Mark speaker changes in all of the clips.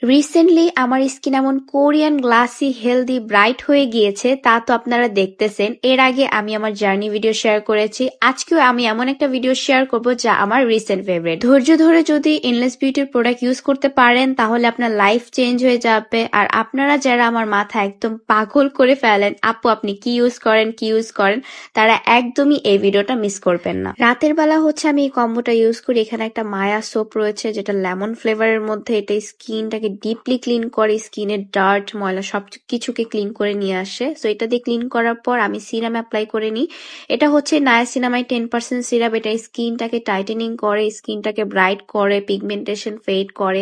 Speaker 1: Recently আমার skin এমন Korean glassy healthy bright হয়ে গিয়েছে তা তো আপনারা দেখতেছেন। এর আগে আমি আমার জার্নি ভিডিও শেয়ার করেছি, আজকেও আমি এমন একটা ভিডিও শেয়ার করব যা আমার রিসেন্ট ফেভারিট। ধৈর্য ধরে যদি ইনলেস বিউটির প্রোডাক্ট ইউজ করতে পারেন তাহলে আপনার লাইফ চেঞ্জ হয়ে যাবে। আর আপনারা যারা আমার মাথা একদম পাগল করে ফেলেন আপু আপনি কি ইউজ করেন তারা একদমই এই ভিডিওটা মিস করবেন না। রাতের বেলা হচ্ছে আমি এই কম্বোটা ইউজ করি। এখানে একটা মায়া সোপ রয়েছে যেটা লেমন ফ্লেভারের মধ্যে, এটা স্কিনটাকে ডিপলি ক্লিন করে, স্কিনের ডার্ট ময়লা সব কিছুকে ক্লিন করে নিয়ে আসে। সো এটা দিয়ে ক্লিন করার পর আমি সিরাম অ্যাপ্লাই করে নিই। এটা হচ্ছে নায়াসিনামাইড 10% সিরাপ। এটা স্কিনটাকে টাইটেনিং করে, স্কিনটাকে ব্রাইট করে, পিগমেন্টেশন ফেড করে।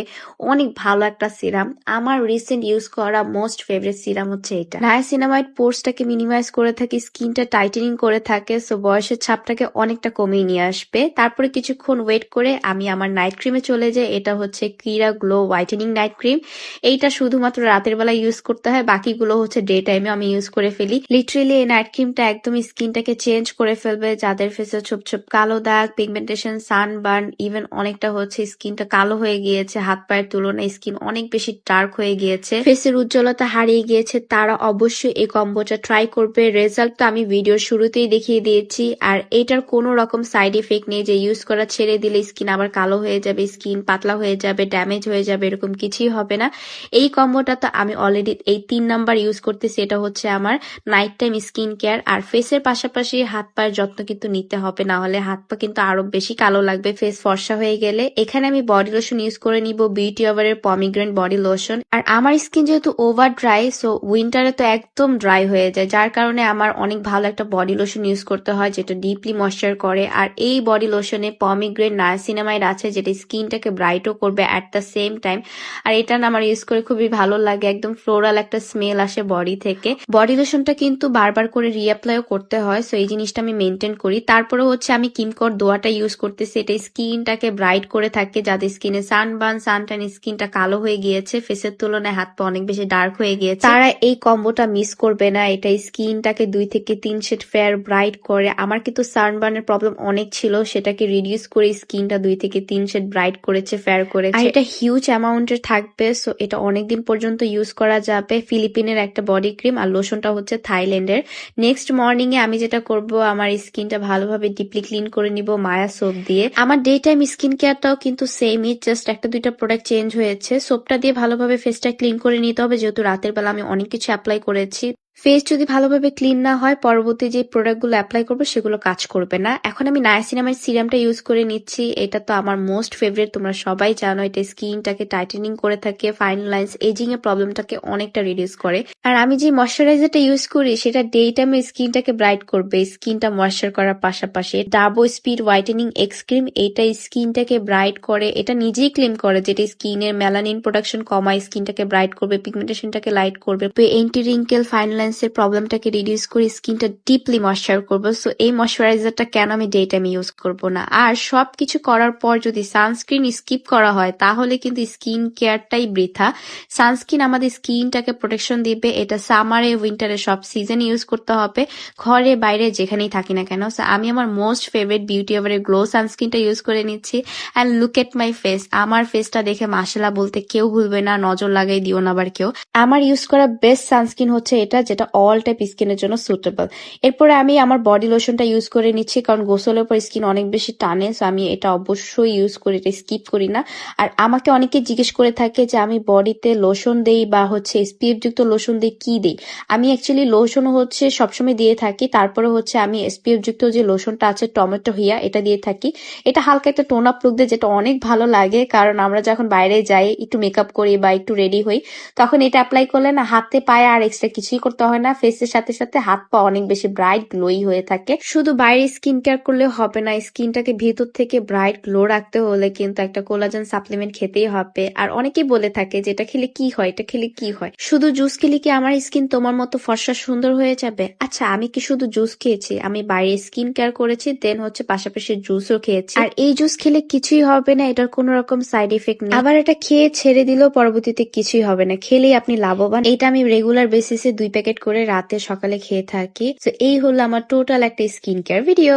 Speaker 1: অনেক ভালো একটা সিরাম। আমার রিসেন্ট ইউজ করা মোস্ট ফেভারিট সিরাম হচ্ছে এটা। নায়াসিনামাইড পোর্সটাকে মিনিমাইজ করে থাকে, স্কিনটা টাইটেনিং করে থাকে। সো বয়সের ছাপটাকে অনেকটা কমিয়ে নিয়ে আসবে। তারপরে কিছুক্ষণ ওয়েট করে আমি আমার নাইট ক্রিমে চলে যাই। এটা হচ্ছে কিরা গ্লো হোয়াইটেনিং নাইট ক্রিম। এইটা শুধুমাত্র রাতের বেলা ইউজ করতে হয়, বাকিগুলো হচ্ছে ডে টাইমে আমি ইউজ করে ফেলি। লিটারেলি এই নাইট ক্রিমটা একদম স্কিনটাকে চেঞ্জ করে ফেলবে। যাদের ফেসে ছোপ ছোপ কালো দাগ, পিগমেন্টেশন, সানবার্ন, ইভেন অনেকটা হচ্ছে স্কিনটা কালো হয়ে গিয়েছে, হাত পায়ের তুলনায় স্কিন অনেক বেশি ডার্ক হয়ে গিয়েছে, ফেসের উজ্জ্বলতা হারিয়ে গিয়েছে, তারা অবশ্যই এই কম্বোটা ট্রাই করবে। রেজাল্ট তো আমি ভিডিওর শুরুতেই দেখিয়ে দিয়েছি। আর এটার কোনো রকম সাইড ইফেক্ট নেই যে ইউজ করা ছেড়ে দিলে স্কিন আবার কালো হয়ে যাবে, স্কিন পাতলা হয়ে যাবে, ড্যামেজ হয়ে যাবে, এরকম কিছুই হবে না। এই কম্বোটা তো আমি অলরেডি এই 3 নাম্বার ইউজ করতেছি। এটা হচ্ছে আমার নাইট টাইম স্কিন কেয়ার। আর ফেসের পাশাপাশি হাত পায়ের যত্ন কিন্তু নিতে হবে, না হলে হাত পা কিন্তু আরো বেশি কালো লাগবে ফেস ফর্সা হয়ে গেলে। এখানে আমি বডি লোশন ইউজ করে নিব, বিউটি ওভারের পমিগ্রেন্ট বডি লোশন। আর আমার স্কিন যেহেতু ওভার ড্রাই, সো উইন্টারে তো একদম ড্রাই হয়ে যায়, যার কারণে আমার অনেক ভালো একটা বডি লোশন ইউজ করতে হয় যেটা ডিপলি ময়েশ্চার করে। আর এই বডি লোশনে পমিগ্রেন্ট নায়াসিনামাইড আছে যেটা স্কিনটাকে ব্রাইটও করবে অ্যাট দ্য সেম টাইম। আর এটা না আমার ইউজ করে খুবই ভালো লাগে, একদম ফ্লোরাল একটা স্মেল আসে বডি থেকে। বডি লোশনটা কিন্তু বারবার করে রিঅ্যাপ্লাইও করতে হয়, সো এই জিনিসটা আমি মেনটেন করি। তারপরে হচ্ছে আমি কিমকোর দোয়াটা ইউজ করতেছি। এটা স্কিনটাকে ব্রাইট করে থাকে, যাদের স্কিনে সানবার্ন, সানট্যান, স্কিনটা কালো হয়ে গিয়েছে, ফেসের তুলনায় হাত পা অনেক বেশি ডার্ক হয়ে গিয়েছে, তারা এই কম্বোটা মিস করবে না। এটা স্কিনটাকে 2 থেকে 3 শেড ফেয়ার ব্রাইট করে। আমার কিন্তু সানবার্নের প্রবলেম অনেক ছিল, সেটাকে রিডিউস করে স্কিনটা 2 থেকে 3 শেড ব্রাইট করেছে, ফেয়ার করেছে। আর এটা হিউজ অ্যামাউন্টের থাকবে, সো এটা অনেকদিন পর্যন্ত ইউজ করা যাবে। ফিলিপিনের একটা বডি ক্রিম, আর লোশনটা হচ্ছে থাইল্যান্ডের। নেক্সট মর্নিং এ আমি যেটা করব, আমার স্কিনটা ভালোভাবে ডিপলি ক্লিন করে নিব মায়া সোপ দিয়ে। আমার ডে টাইম স্কিন কেয়ারটাও কিন্তু সেমই, জাস্ট একটা দুইটা প্রোডাক্ট চেঞ্জ হয়েছে। সোপটা দিয়ে ভালোভাবে ফেসটা ক্লিন করে নিতে হবে, যেহেতু রাতের বেলা আমি অনেক কিছু অ্যাপ্লাই করেছি। ফেস যদি ভালোভাবে ক্লিন না হয় পরবর্তী যে প্রোডাক্টগুলো অ্যাপ্লাই করবো সেগুলো কাজ করবে না। এখন আমি নায়াসিনামাইড সিরামটা ইউজ করে নিচ্ছি। এটা তো আমার মোস্ট ফেভারিট, তোমরা সবাই জানো। এটা স্কিনটাকে টাইটেনিং করে থাকে, ফাইন লাইন্স, এজিং এর প্রবলেমটাকে অনেকটা রিডিউস করে। আর আমি যে ময়শ্চারাইজারটা ইউজ করি সেটা ডে টাইমে স্কিনটাকে ব্রাইট করবে, স্কিনটা ময়শ্চার করার পাশাপাশি। ডাবো স্পিড হোয়াইটেনিং এক্স ক্রিম, এটা স্কিনটাকে ব্রাইট করে, এটা নিজেই ক্লেম করে যেটা স্কিনের মেলানিন প্রোডাকশন কমায়, স্কিনটাকে ব্রাইট করবে, পিগমেন্টেশনটাকে লাইট করবে, এন্টি রিঙ্কেল, ফাইন লাইন্স এর প্রবলেমটাকে রিডিউস করে স্কিনটা ডিপলি ময়েশ্চার করবো। সো এই ময়শ্চারাইজারটা কেন আমি ডে টাইমে ইউজ করবো না? আর সবকিছু করার পর যদি সানস্ক্রিন স্কিপ করা হয় তাহলে কিন্তু স্কিন কেয়ারটাই বৃথা। সানস্ক্রিন আমাদের স্কিনটাকে প্রোটেকশন দিবে, এটা সামারে উইন্টারে সব সিজনে ইউজ করতে হবে, ঘরে বাইরে যেখানেই থাকি না কেন। সো আমি আমার মোস্ট ফেভারিট বিউটি ওভারের গ্লো সানস্ক্রিনটা ইউজ করে নিচ্ছি। And look at my face, আমার ফেসটা দেখে মাশাআল্লাহ বলতে কেউ ভুলবে না, নজর লাগাই দিও না আবার কেউ। আমার ইউজ করা বেস্ট সানস্ক্রিন হচ্ছে এটা, যেটা অল টাইপ স্কিনের জন্য সুটেবল। এরপরে আমি আমার বডি লোশনটা ইউজ করে নিচ্ছি, কারণ গোসলের পর স্কিন অনেক বেশি টানে, সো আমি এটা অবশ্যই ইউজ করি, এটা স্কিপ করি না। আর আমাকে অনেকে জিজ্ঞেস করে থাকে যে আমি বডিতে লোশন দেই বা হচ্ছে এসপিএফ যুক্ত লোশন দেই, কি দেই। আমি অ্যাকচুয়ালি লোশন হচ্ছে সবসময় দিয়ে থাকি, তারপরে হচ্ছে আমি এসপিএফ যুক্ত যে লোশনটা আছে টমেটো হিয়া, এটা দিয়ে থাকি। এটা হালকা একটা টোন আপ লুক দেয়, যেটা অনেক ভালো লাগে, কারণ আমরা যখন বাইরে যাই একটু মেকআপ করি বা একটু রেডি হই তখন এটা অ্যাপ্লাই করলে না হাতে পায়ে আর এক্সট্রা কিছুই করতে হয় না, ফেসের সাথে সাথে হাত পা অনেক বেশি ব্রাইট গ্লোই হয়ে থাকে। শুধু বাইরে স্কিন কেয়ার করলে হবে না, স্কিনটাকে ভিতর থেকে ব্রাইট গ্লো রাখতে হলে কিন্তু একটা কোলাজেন সাপ্লিমেন্ট খেতেই হবে। আর অনেকেই বলে থাকে যে এটা খেলে কি হয়, এটা খেলে কি হয়, শুধু জুস খেলে কি আমার স্কিন তোমার মতো ফর্সা সুন্দর হয়ে যাবে? আচ্ছা, আমি কি শুধু জুস খেয়েছি? আমি বাইরে স্কিন কেয়ার করেছি, দেন হচ্ছে পাশাপাশি জুসও খেয়েছি। আর এই জুস খেলে কিছুই হবে না, এটার কোনো রকম সাইড ইফেক্ট নেই। আবার এটা খেয়ে ছেড়ে দিলেও পরবর্তীতে কিছুই হবে না, খেলেই আপনি লাভবান। এটা আমি রেগুলার বেসিসে 2 প্যাকেট করে রাতে সকালে খেয়ে থাকি। তো এই হলো আমার টোটাল একটা স্কিন কেয়ার ভিডিও।